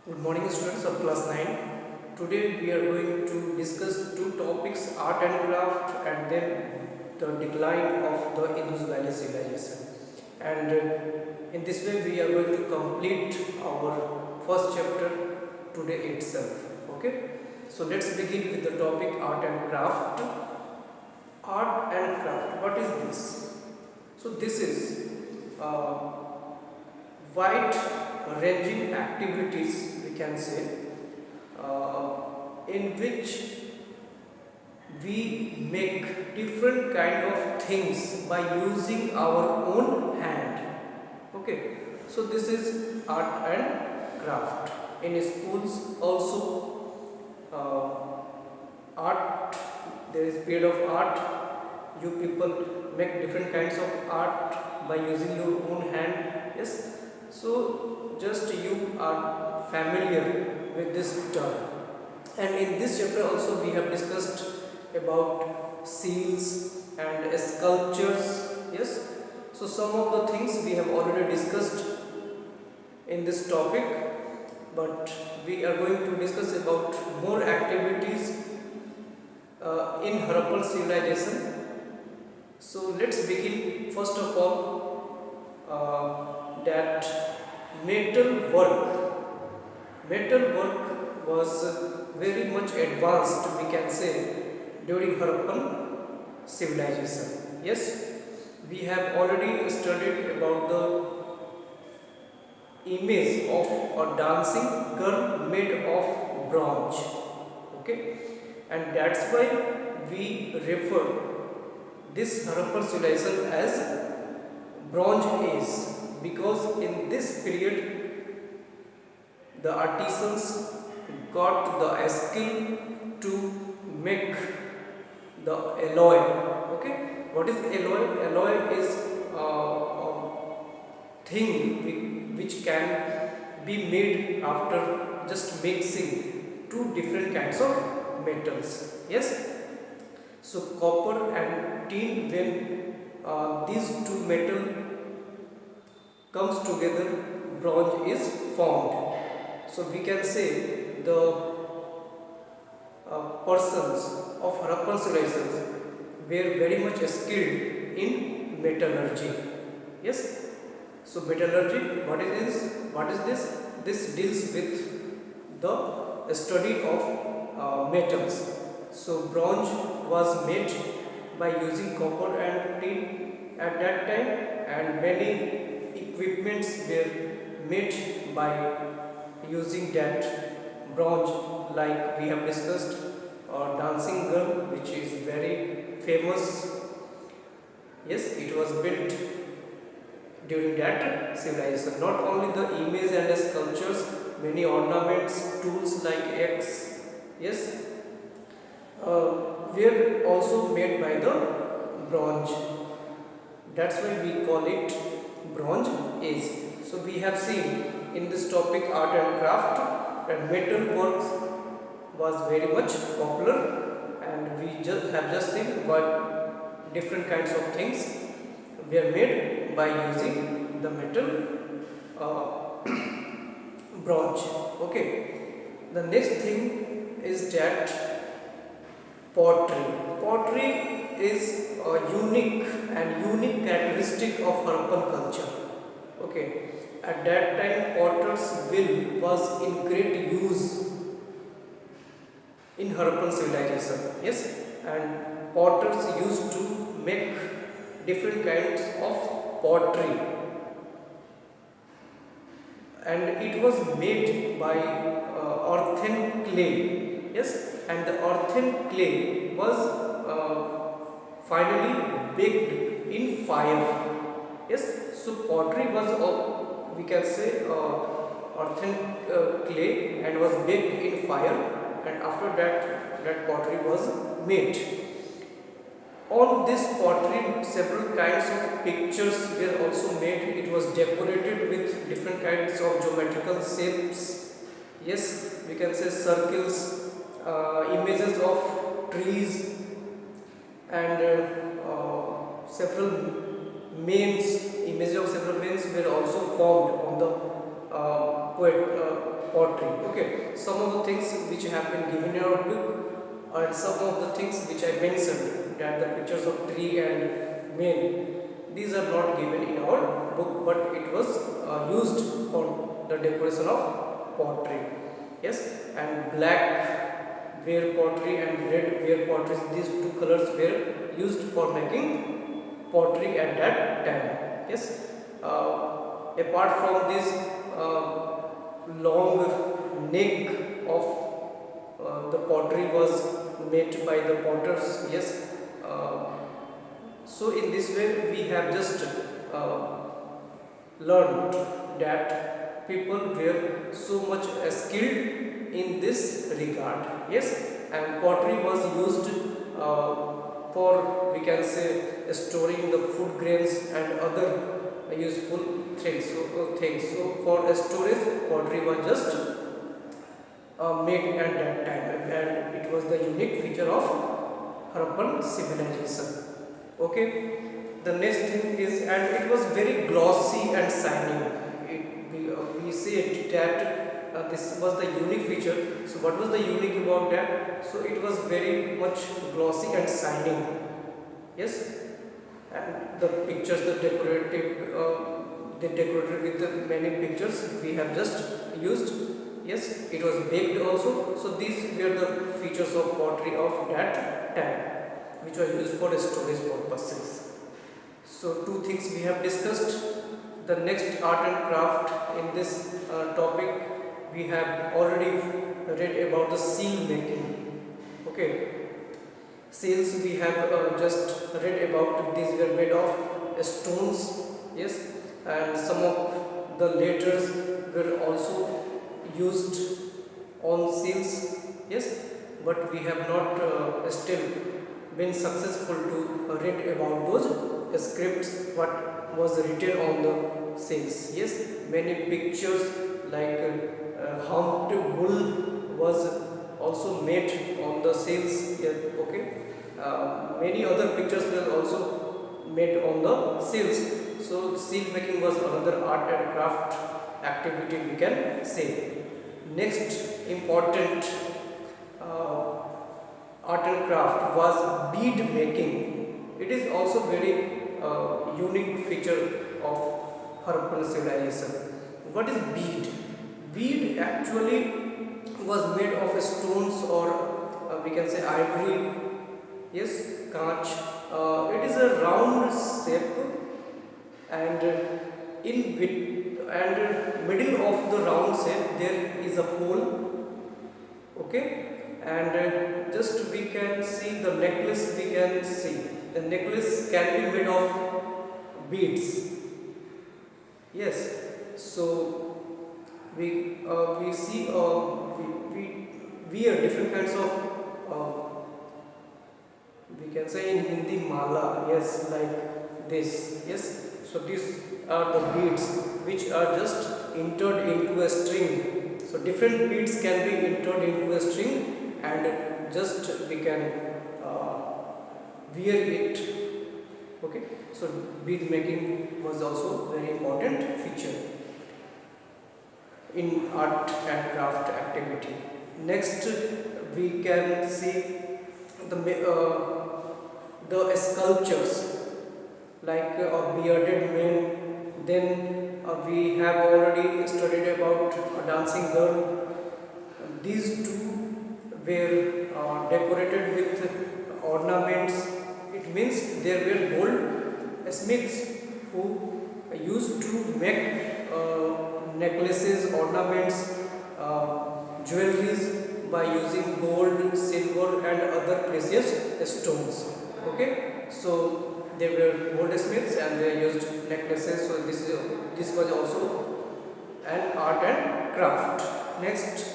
Good morning students of class 9. Today we are going to discuss two topics, art and craft, and then the decline of the Indus Valley civilization. And in this way we are going to complete our first chapter today itself. Okay. So let's begin with the topic art and craft. Art and craft, what is this? So this is wide ranging activities, we can say, in which we make different kind of things by using our own hand. Okay, so this is art and craft. In schools also, art, there is period of art. You people make different kinds of art by using your own hand. Yes, so just you are familiar with this term. And in this chapter also we have discussed about seals and sculptures. Yes, so some of the things we have already discussed in this topic, but we are going to discuss about more activities in Harappan civilization. So let's begin first of all that metal work. Metal work was very much advanced, we can say, during Harappan civilization. Yes, we have already studied about the image of a dancing girl made of bronze. Okay, and that's why we refer this Harappan civilization as Bronze Age, because in this period the artisans got the skill to make the alloy. Okay, what is alloy? Alloy is a thing which can be made after just mixing two different kinds of metals. Yes, so copper and tin, when these two metal comes together, bronze is formed. So we can say the persons of Harappan civilizations were very much skilled in metallurgy. Yes, so metallurgy, what is this? What is this? This deals with the study of metals. So bronze was made by using copper and tin at that time, and many equipments were made by using that bronze, like we have discussed dancing girl, which is very famous. Yes, it was built during that civilization. Not only the image and the sculptures, many ornaments, tools like axe, yes, were also made by the bronze. That's why we call it Bronze Age. So we have seen in this topic art and craft that metal works was very much popular, and we have just seen what different kinds of things were made by using the metal uh, bronze. Okay, the next thing is that pottery. Pottery is a unique characteristic of Harappan culture. Okay, at that time potter's wheel was in great use in Harappan civilization. Yes, and potters used to make different kinds of pottery, and it was made by earthen clay. Yes, and the earthen clay was finally baked in fire. Yes, so pottery was, we can say, earthen clay, and was baked in fire, and after that pottery was made. On this pottery, several kinds of pictures were also made. It was decorated with different kinds of geometrical shapes. Yes, we can say circles, images of trees, and several images of several mains were also formed on the pottery. Okay, some of the things which have been given in our book, and some of the things which I mentioned, that the pictures of tree and men, these are not given in our book, but it was used for the decoration of pottery. Yes, and black ware pottery and red ware pottery, these two colors were used for making pottery at that time. Yes, apart from this long neck of the pottery was made by the potters. Yes, so in this way we have just learned that people were so much skilled in this regard. Yes, and pottery was used for, we can say, storing the food grains and other useful things. So for storage, pottery was just made at that time, and it was the unique feature of Harappan civilization. Okay, the next thing is, and it was very glossy and shining. We said that this was the unique feature. So what was the unique about that? So it was very much glossy and shining. Yes, and the pictures, the decorative, they decorated with the many pictures we have just used. Yes, it was baked also. So these were the features of pottery of that time, which was used for storage purposes. So two things we have discussed. The next art and craft in this topic, we have already read about the seal making. Okay, seals we have just read about. These were made of stones. Yes, and some of the letters were also used on seals. Yes, but we have not still been successful to read about those scripts what was written on the seals. Yes, many pictures like humped bull was also made on the seals. Yeah, okay, many other pictures were also made on the seals. So seal making was another art and craft activity, we can say. Next important art and craft was bead making. It is also very unique feature of Harappan civilization. What is bead? Bead actually was made of stones, or we can say ivory. Yes, kanch. It is a round shape, and in and middle of the round shape there is a hole. Okay, and just we can see the necklace. We can see the necklace can be made of beads. Yes, so we see we wear different kinds of we can say in Hindi mala. Yes, like this. Yes, so these are the beads which are just entered into a string. So different beads can be entered into a string, and just we can wear it. Okay, so bead making was also very important feature in art and craft activity. Next, we can see the sculptures like a bearded man. Then we have already studied about a dancing girl. These two were decorated with ornaments. It means there were gold smiths who used to make necklaces, ornaments, jewelries by using gold, silver, and other precious stones. Okay, so they were goldsmiths and they used necklaces. So this was also an art and craft. Next,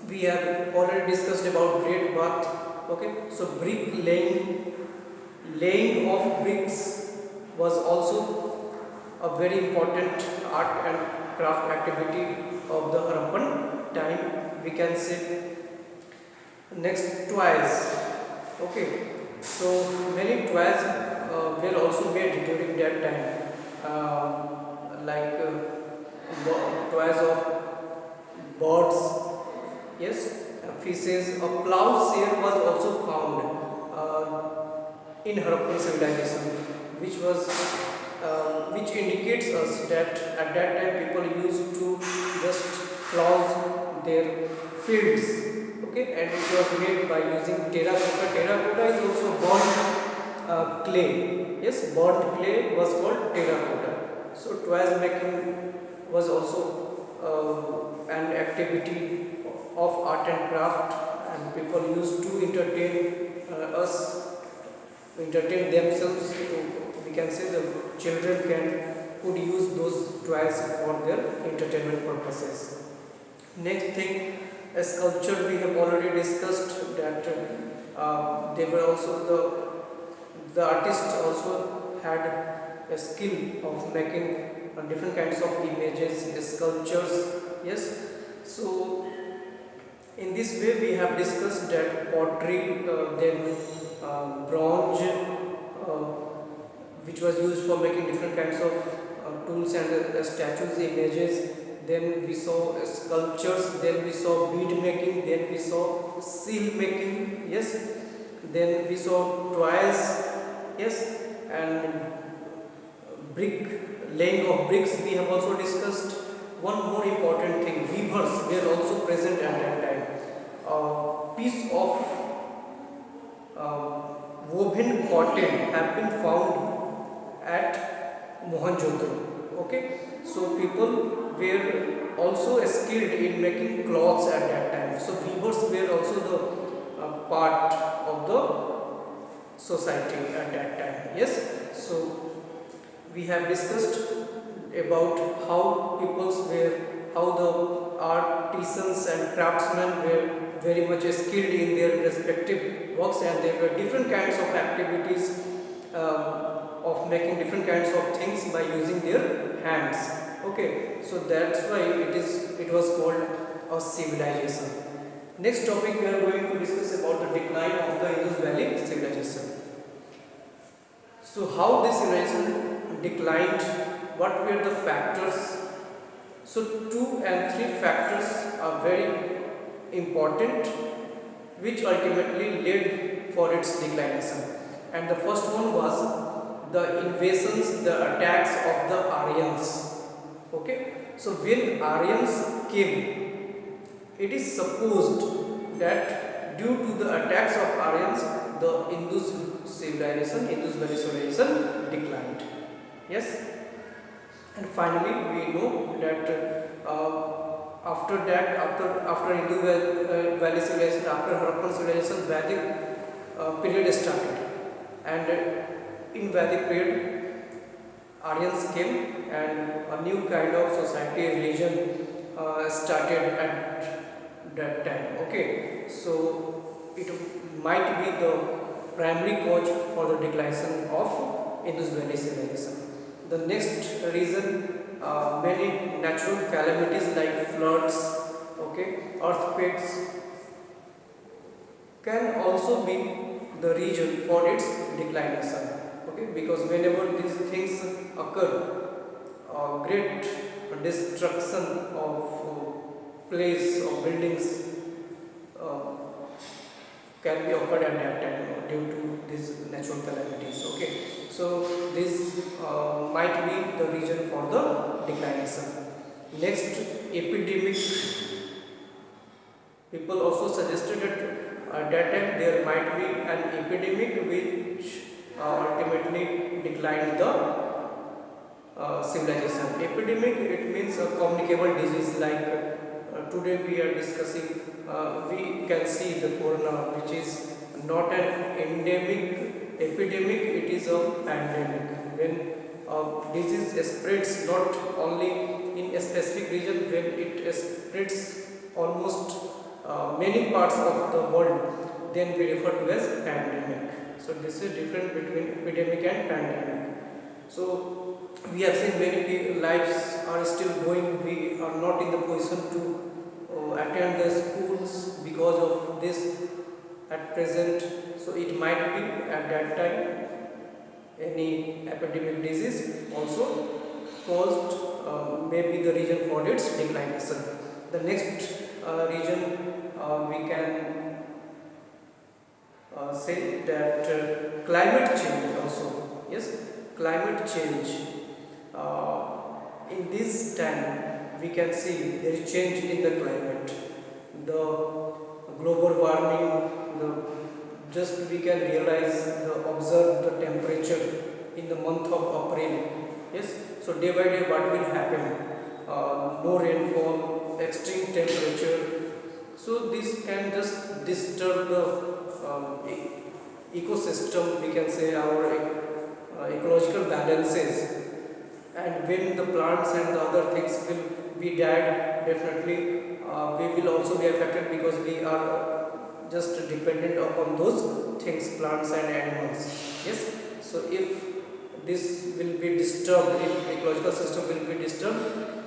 we have already discussed about great bath. Okay, so brick laying of bricks was also a very important art and craft activity of the Harappan time, we can say. Next, toys. Okay, so many toys were also made during that time, like toys of birds feces, a plow's ear was also found in Harappan civilization, which indicates us that at that time people used to just plow their fields. Okay, and it was made by using terracotta. Terracotta is also burnt clay. Yes, burnt clay was called terracotta. So toys making was also an activity of art and craft, and people used to entertain themselves. We can say the children could use those toys for their entertainment purposes. Next thing, a sculpture we have already discussed that they were also the artist also had a skill of making different kinds of images, sculptures. Yes, so in this way we have discussed that pottery, then bronze, which was used for making different kinds of tools and statues, images. Then we saw sculptures, then we saw bead making, then we saw seal making. Yes, then we saw toys. Yes, and laying of bricks we have also discussed. One more important thing, weavers were also present at that time. Piece of woven cotton have been found at Mohenjo-daro. Okay, so people were also skilled in making cloths at that time. So weavers were also the part of the society at that time. Yes, so we have discussed about how the artisans and craftsmen were very much skilled in their respective works, and there were different kinds of activities of making different kinds of things by using their hands. Okay, so that's why it was called a civilization. Next topic we are going to discuss about the decline of the Indus Valley civilization. So how this civilization declined, what were the factors? So 2 and 3 factors are very important, which ultimately led for its declination. And the first one was the invasions, the attacks of the Aryans. Okay, so when Aryans came, it is supposed that due to the attacks of Aryans, the Indus Valley civilization declined. Yes, and finally we know that after Indus Valley civilization, after Harappan civilization, Vedic period started, and in Vedic period Aryans came and a new kind of society, religion started at that time. Okay, so it might be the primary cause for the decline of Indus Valley civilization. The next reason, many natural calamities like floods, okay, earthquakes can also be the reason for its declination. Okay, because whenever these things occur, great destruction of place or buildings can be occurred at that time due to these natural calamities. Okay, so this might be the reason for the declination. Next, epidemic. People also suggested that at that time there might be an epidemic which ultimately declined the civilization. Epidemic, it means a communicable disease, like today we are discussing, we can see the corona, which is not an endemic epidemic, it is a pandemic. When disease spreads not only in a specific region, when it spreads almost many parts of the world, then we refer to as pandemic. So this is different between epidemic and pandemic. So we have seen many lives are still going. We are not in the position to attend the schools because of this at present. So it might be at that time any epidemic disease also caused, may be the reason for its declination. The next region we can say that climate change also. Yes, climate change. In this time, we can see there is change in the climate. The global warming, the just we can realize the observe the temperature in the month of April. Yes, so day by day, what will happen? No rainfall, extreme temperature. So this can just disturb the ecosystem. We can say our ecological balances, and when the plants and the other things will be dead, definitely we will also be affected because we are just dependent upon those things, plants and animals. Yes, so if this will be disturbed, if ecological system will be disturbed,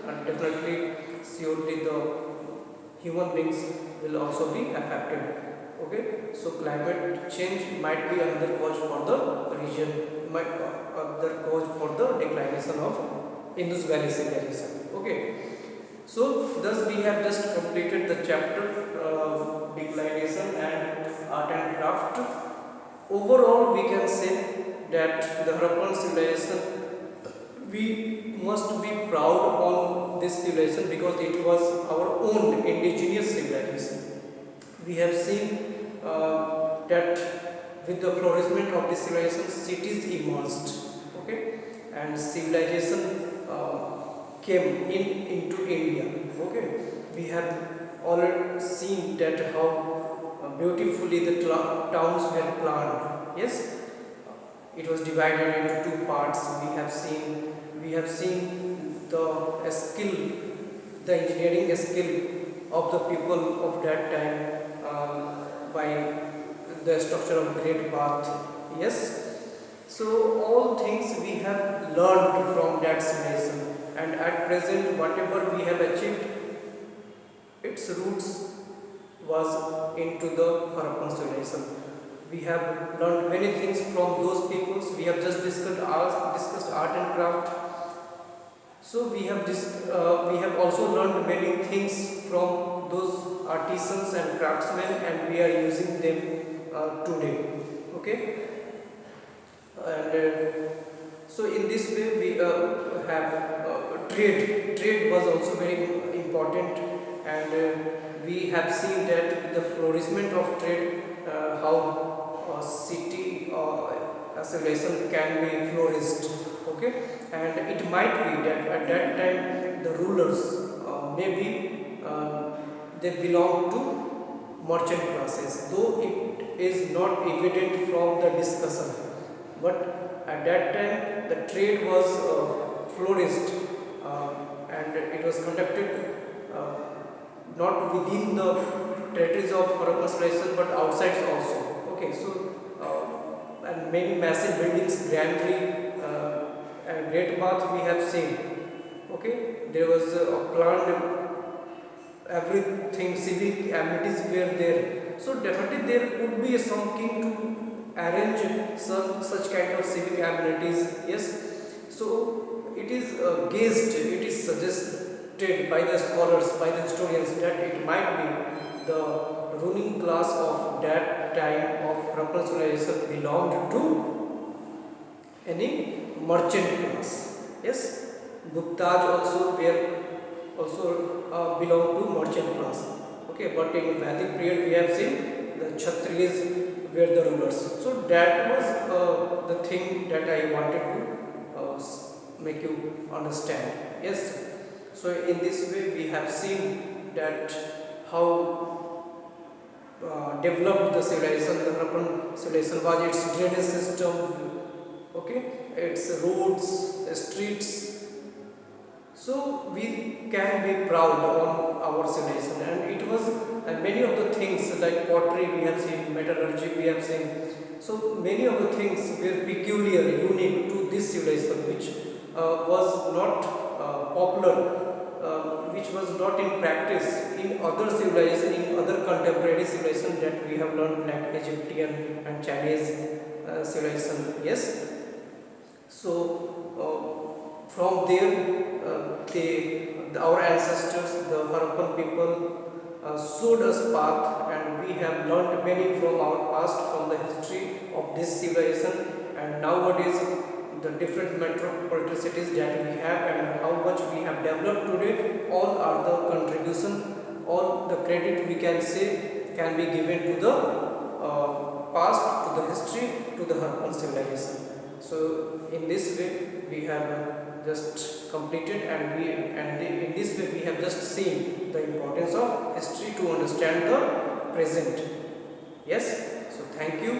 and definitely surely the human beings will also be affected. Okay, so climate change might be another cause for the region, might other cause for the declination of Indus Valley civilization. Okay, so thus we have just completed the chapter declination and art and craft. Overall, we can say that the Harappan civilization, we must be proud on this civilization because it was our own indigenous civilization. We have seen that with the flourishment of this civilization, cities emerged. Okay, and civilization came into India. Okay, we have already seen that how beautifully the towns were planned. Yes, it was divided into two parts. We have seen the skill, the engineering skill of the people of that time by the structure of Great Bath. Yes, so all things we have learned from that civilization, and at present, whatever we have achieved, its roots was into the Harappan civilization. We have learned many things from those peoples. We have just discussed art and craft. So we have also learned many things from those artisans and craftsmen, and we are using them today. Okay, and so in this way we have trade. Trade was also very important, and we have seen that with the flourishment of trade, how a city or a civilization can be flourished. Okay, and it might be that at that time the rulers maybe they belong to merchant classes, though it is not evident from the discussion. But at that time, the trade was flourished, and it was conducted not within the territories of Harappan civilization but outside also. Okay, so and many massive buildings, granary and Great Bath we have seen. Okay, there was a planned everything, civic amenities were there. So definitely there would be some king to arrange such kind of civic amenities. Yes, so it is guessed, it is suggested by the scholars, by the historians, that it might be the ruling class of that time of Harappan civilization belonged to any merchant class. Yes, Guptas also were also belong to merchant class. Okay, but in Vedic period we have seen the Kshatriyas were the rulers. So that was the thing that I wanted to make you understand. Yes. So in this way we have seen that how developed the civilization, the Harappan civilization was, its drainage system. Okay, its roads, streets. So we can be proud on our civilization, and it was many of the things like pottery we have seen, metallurgy we have seen. So many of the things were peculiar, unique to this civilization, which was not popular, which was not in practice in other civilization, in other contemporary civilization that we have learned, like Egyptian and Chinese civilization. Yes. So from there, our ancestors, the Harappan people, showed us path, and we have learned many from our past, from the history of this civilization. And nowadays the different metropolitan cities that we have and how much we have developed today, all are the contribution, all the credit we can say can be given to the past, to the history, to the Harappan civilization. So in this way we have just completed, and in this way we have just seen the importance of history to understand the present. Yes, so thank you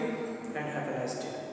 and have a nice day.